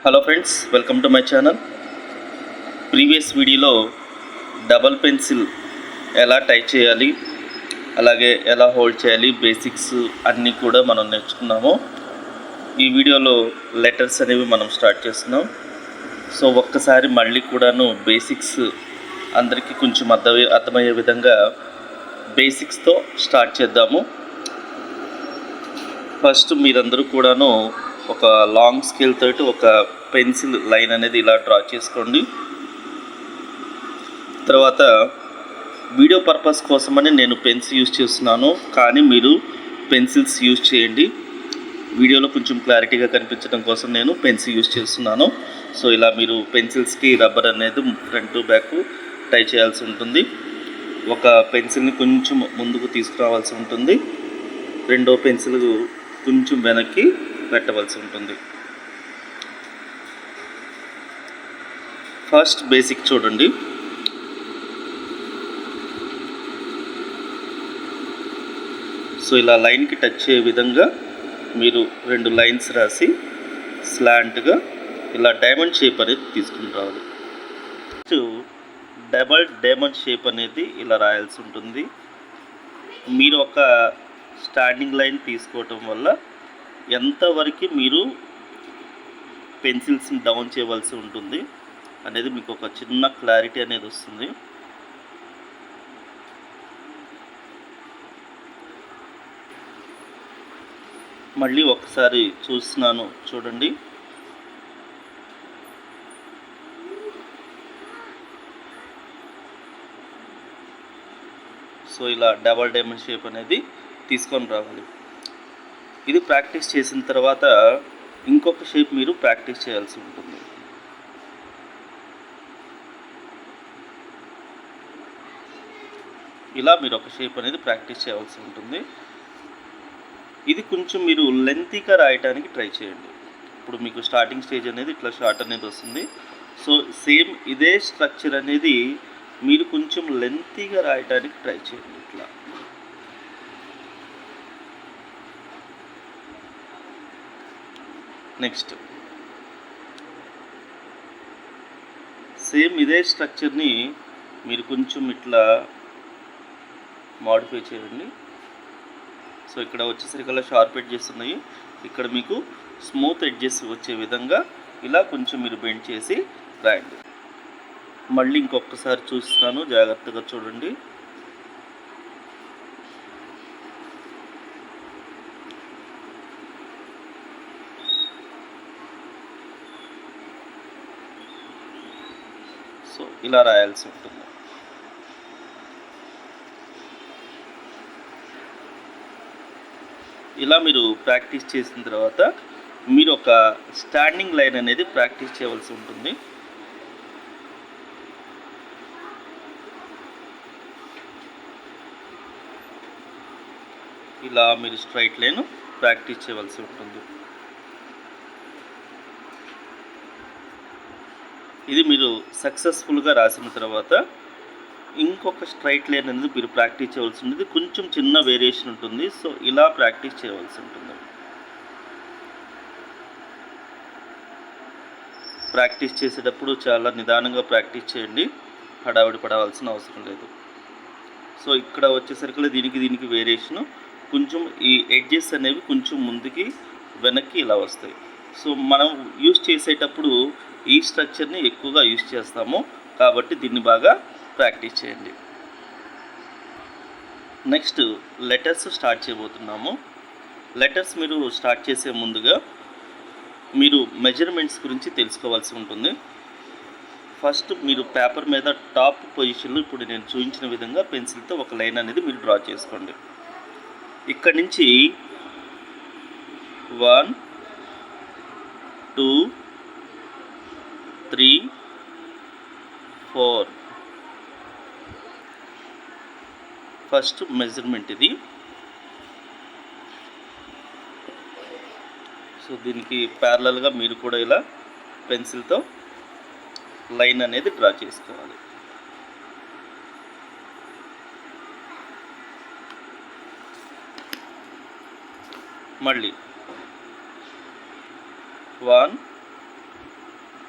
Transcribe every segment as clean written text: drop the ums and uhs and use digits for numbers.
Hello friends, welcome to my channel. Previous వీడియోలో double pencil ఎలా type చేయాలి, అలాగే ఎలా హోల్డ్ చేయాలి, బేసిక్స్ అన్నీ కూడా మనం నేర్చుకున్నాము. ఈ వీడియోలో లెటర్స్ అనేవి మనం స్టార్ట్ చేస్తున్నాం. సో ఒక్కసారి మళ్ళీ కూడాను బేసిక్స్ అందరికీ కొంచెం అర్థమయ్యే విధంగా బేసిక్స్తో స్టార్ట్ చేద్దాము. ఫస్ట్ మీరందరూ కూడాను ఒక లాంగ్ స్కేల్ తోటి ఒక పెన్సిల్ లైన్ అనేది ఇలా డ్రా చేసుకోండి. తర్వాత వీడియో పర్పస్ కోసమని నేను పెన్స్ యూజ్ చేస్తున్నాను, కానీ మీరు పెన్సిల్స్ యూజ్ చేయండి. వీడియోలో కొంచెం క్లారిటీగా కనిపించడం కోసం నేను పెన్స్ యూజ్ చేస్తున్నాను. సో ఇలా మీరు పెన్సిల్స్కి రబ్బర్ అనేది ఫ్రంట్ బ్యాక్ టై చేయాల్సి ఉంటుంది. ఒక పెన్సిల్ని కొంచెం ముందుకు తీసుకురావాల్సి ఉంటుంది, రెండో పెన్సిల్ కొంచెం వెనక్కి పెట్టవలసి ఉంటుంది. ఫస్ట్ బేసిక్ చూడండి. సో ఇలా లైన్కి టచ్ అయ్యే విధంగా మీరు రెండు లైన్స్ రాసి స్లాంట్గా ఇలా డైమండ్ షేప్ అనేది తీసుకుని రావాలి. డబల్ డైమండ్ షేప్ అనేది ఇలా రాయాల్సి ఉంటుంది. మీరు ఒక స్టాండింగ్ లైన్ తీసుకోవటం వల్ల ఎంతవరకు మీరు పెన్సిల్స్ని డౌన్ చేయవలసి ఉంటుంది అనేది మీకు ఒక చిన్న క్లారిటీ అనేది వస్తుంది. మళ్ళీ ఒకసారి చూస్తున్నాను చూడండి. సో ఇలా డబల్ డైమండ్ షేప్ అనేది తీసుకొని రావాలి. ఇది ప్రాక్టీస్ చేసిన తర్వాత ఇంకొక షేప్ మీరు ప్రాక్టీస్ చేయాల్సి ఉంటుంది. ఇలా మీరు ఒక షేప్ అనేది ప్రాక్టీస్ చేయాల్సి ఉంటుంది. ఇది కొంచెం మీరు లెంతీగా రాయడానికి ట్రై చేయండి. ఇప్పుడు మీకు స్టార్టింగ్ స్టేజ్ అనేది ఇట్లా షార్ట్ అనేది వస్తుంది. సో సేమ్ ఇదే స్ట్రక్చర్ అనేది మీరు కొంచెం లెంతీగా రాయడానికి ట్రై చేయండి. ఇట్లా నెక్స్ట్ సేమ్ ఇదే స్ట్రక్చర్ని మీరు కొంచెం ఇట్లా మాడిఫై చేయండి. సో ఇక్కడ వచ్చేసరికల్లా షార్ప్ ఎడ్జెస్ ఉన్నాయి, ఇక్కడ మీకు స్మూత్ ఎడ్జెస్ వచ్చే విధంగా ఇలా కొంచెం మీరు బెండ్ చేసి రాయండి. మళ్ళీ ఇంకొకసారి చూస్తాను, జాగ్రత్తగా చూడండి. సో ఇలా రాయాల్సి ఉంటుంది. ఇలా మీరు ప్రాక్టీస్ చేసిన తర్వాత మీరు ఒక స్టాండింగ్ లైన్ అనేది ప్రాక్టీస్ చేయవలసి ఉంటుంది. ఇలా మీరు స్ట్రైట్ లైన్ ప్రాక్టీస్ చేయవలసి ఉంటుంది. ఇది మీరు సక్సెస్ఫుల్గా రాసిన తర్వాత ఇంకొక స్ట్రైట్ లైన్ అనేది మీరు ప్రాక్టీస్ చేయవలసి ఉంటుంది. కొంచెం చిన్న వేరియేషన్ ఉంటుంది. సో ఇలా ప్రాక్టీస్ చేయవలసి ఉంటుంది. ప్రాక్టీస్ చేసేటప్పుడు చాలా నిదానంగా ప్రాక్టీస్ చేయండి, హడావిడి పడవలసిన అవసరం లేదు. సో ఇక్కడ వచ్చేసరికి దీనికి వేరియేషను కొంచెం ఈ ఎడ్జెస్ అనేవి కొంచెం ముందుకి వెనక్కి ఇలా వస్తాయి. సో మనం యూజ్ చేసేటప్పుడు ఈ స్ట్రక్చర్ని ఎక్కువగా యూజ్ చేస్తాము, కాబట్టి దీన్ని బాగా ప్రాక్టీస్ చేయండి. నెక్స్ట్ లెటర్స్ స్టార్ట్ చేయబోతున్నాము. లెటర్స్ మీరు స్టార్ట్ చేసే ముందుగా మీరు మెజర్మెంట్స్ గురించి తెలుసుకోవాల్సి ఉంటుంది. ఫస్ట్ మీరు పేపర్ మీద టాప్ పొజిషన్లో ఇప్పుడు నేను చూపించిన విధంగా పెన్సిల్తో ఒక లైన్ అనేది మీరు డ్రా చేసుకోండి. ఇక్కడి నుంచి 1 2 3 4 ఫస్ట్ మెజర్మెంట్ ఇది. సో దీనికి ప్యారలల్గా మీరు కూడా ఇలా పెన్సిల్తో లైన్ అనేది డ్రా చేసుకోవాలి. మళ్ళీ 1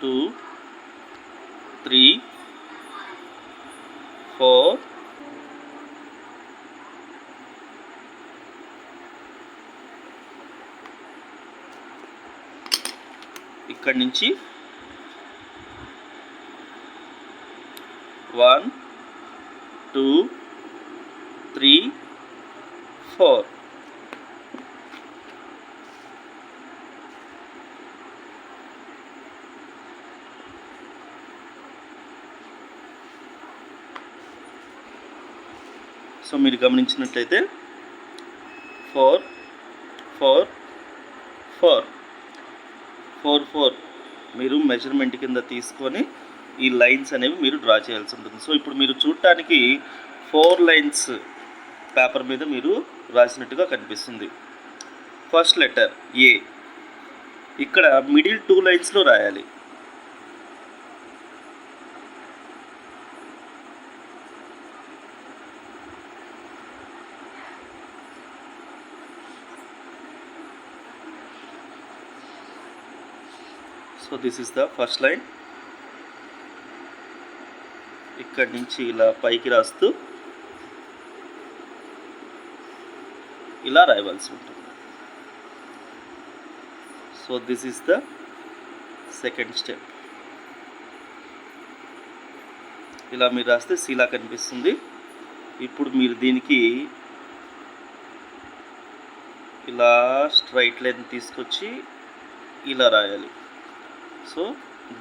2 3 4 ఇక్కడి నుంచి 1 2 3 4. సో మీరు గమనించినట్లయితే 4 4 4 4 4 మీరు మెజర్మెంట్ కింద తీసుకొని ఈ లైన్స్ అనేవి మీరు డ్రా చేయాల్సి ఉంటుంది. సో ఇప్పుడు మీరు చూడటానికి 4 లైన్స్ పేపర్ మీద మీరు రాసినట్టుగా కనిపిస్తుంది. ఫస్ట్ లెటర్ ఏ, ఇక్కడ మిడిల్ 2 లైన్స్లో రాయాలి. So this is the first line. ఇక్కడి నుంచి ఇలా పైకి రాస్తూ ఇలా రాయవలసి ఉంటుంది. So this is the second step. ఇలా మీరు రాస్తే సీలా కనిపిస్తుంది. ఇప్పుడు మీరు దీనికి ఇలా స్ట్రైట్ లైన్ తీసుకొచ్చి ఇలా రాయాలి. So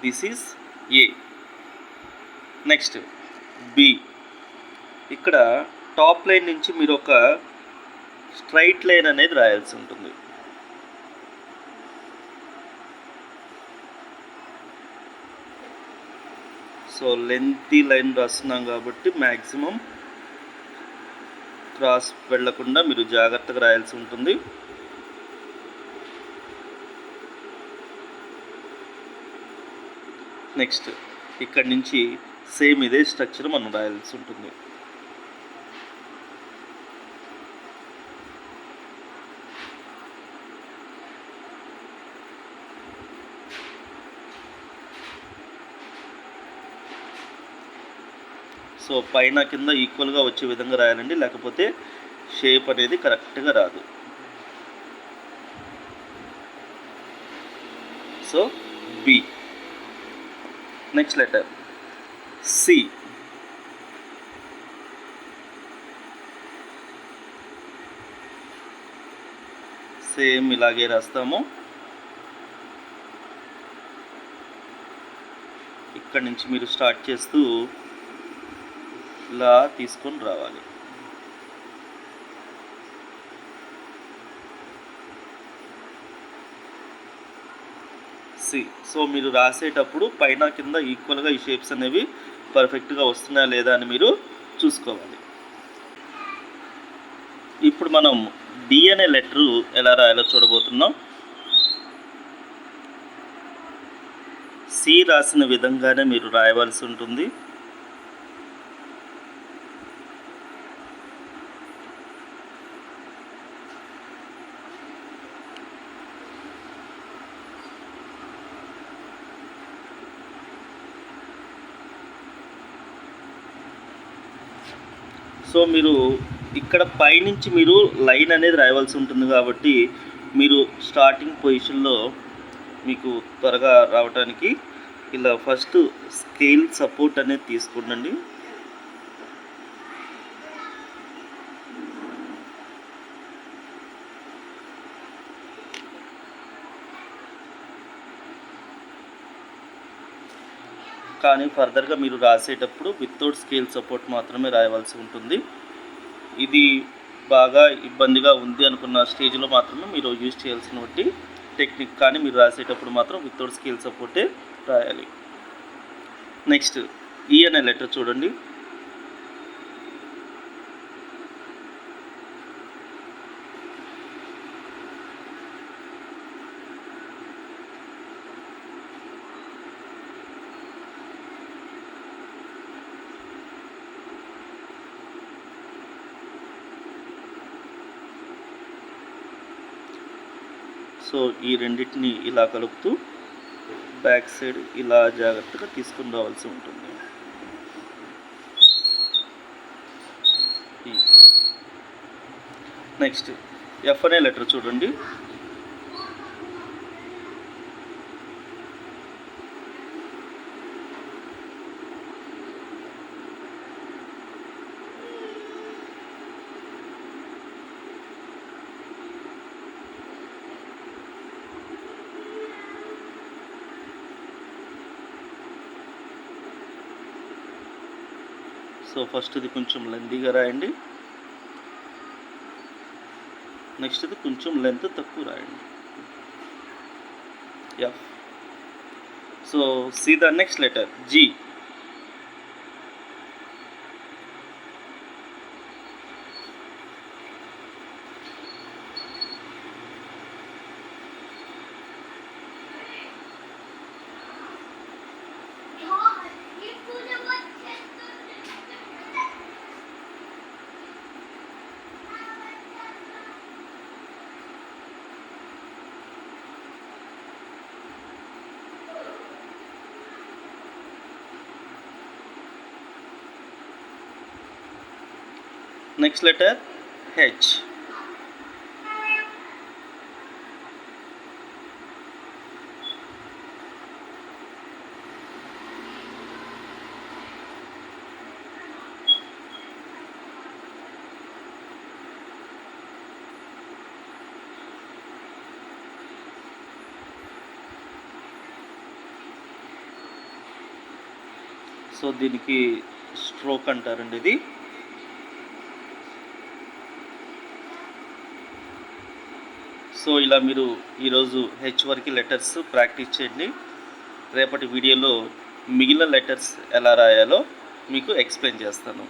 this is A. Next B, ఇక్కడ టాప్ లైన్ నుంచి మీరు ఒక స్ట్రైట్ లైన్ అనేది రాయాల్సి ఉంటుంది. సో లెంతీ లైన్ రాస్తున్నాం కాబట్టి మ్యాక్సిమం క్రాస్ వెళ్లకుండా మీరు జాగ్రత్తగా రాయాల్సి ఉంటుంది. నెక్స్ట్ ఇక్కడి నుంచి సేమ్ ఇదే స్ట్రక్చర్ మనం రాయాల్సి ఉంటుంది. సో పైన కింద ఈక్వల్గా వచ్చే విధంగా రాయాలండి, లేకపోతే షేప్ అనేది కరెక్ట్గా రాదు. So B. Next letter C. Same ఇలాగే రాస్తాము. ఇక్కడి నుంచి మీరు స్టార్ట్ చేస్తూ ఇలా తీసుకొని రావాలి. సి. సో మీరు రాసేటప్పుడు పైన కింద ఈక్వల్గా ఈ షేప్స్ అనేవి పర్ఫెక్ట్గా వస్తున్నాయా లేదా అని మీరు చూసుకోవాలి. ఇప్పుడు మనం డి అనే లెటరు ఎలా రాయాలో చూడబోతున్నాం. సి రాసిన విధంగానే మీరు రాయవలసి ఉంటుంది. సో మీరు ఇక్కడ పైనుంచి మీరు లైన్ అనేది రాయవలసి ఉంటుంది కాబట్టి మీరు స్టార్టింగ్ పొజిషన్లో మీకు త్వరగా రావడానికి ఇలా ఫస్ట్ స్కేల్ సపోర్ట్ అనేది తీసుకోండి. కానీ ఫర్దర్గా మీరు రాసేటప్పుడు వితౌట్ స్కేల్ సపోర్ట్ మాత్రమే రాయవలసి ఉంటుంది. ఇది బాగా ఇబ్బందిగా ఉంది అనుకున్న స్టేజ్లో మాత్రమే మీరు యూజ్ చేయాల్సిన టెక్నిక్, కానీ మీరు రాసేటప్పుడు మాత్రం వితౌట్ స్కేల్ సపోర్టే రాయాలి. నెక్స్ట్ ఈ అనే లెటర్ చూడండి. సో ఈ రెండింటిని ఇలా కలుపుతూ బ్యాక్ సైడ్ ఇలా జాగ్రత్తగా తీసుకుని రావాల్సి ఉంటుంది. నెక్స్ట్ ఎఫ్ అనే లెటర్ చూడండి. సో ఫస్ట్ ఇది కొంచెం లెందీగా రాయండి. నెక్స్ట్ ఇది కొంచెం లెంత్ తక్కువ రాయండి. F. So see the next letter G. Next letter H. So దీనికి స్ట్రోక్ అంటారండి ఇది. సో ఇలా మీరు ఈరోజు హెచ్ వరకు లెటర్స్ ప్రాక్టీస్ చేయండి. రేపటి వీడియోలో మిగిలిన లెటర్స్ ఎలా రాయాలో మీకు ఎక్స్ప్లెయిన్ చేస్తాను.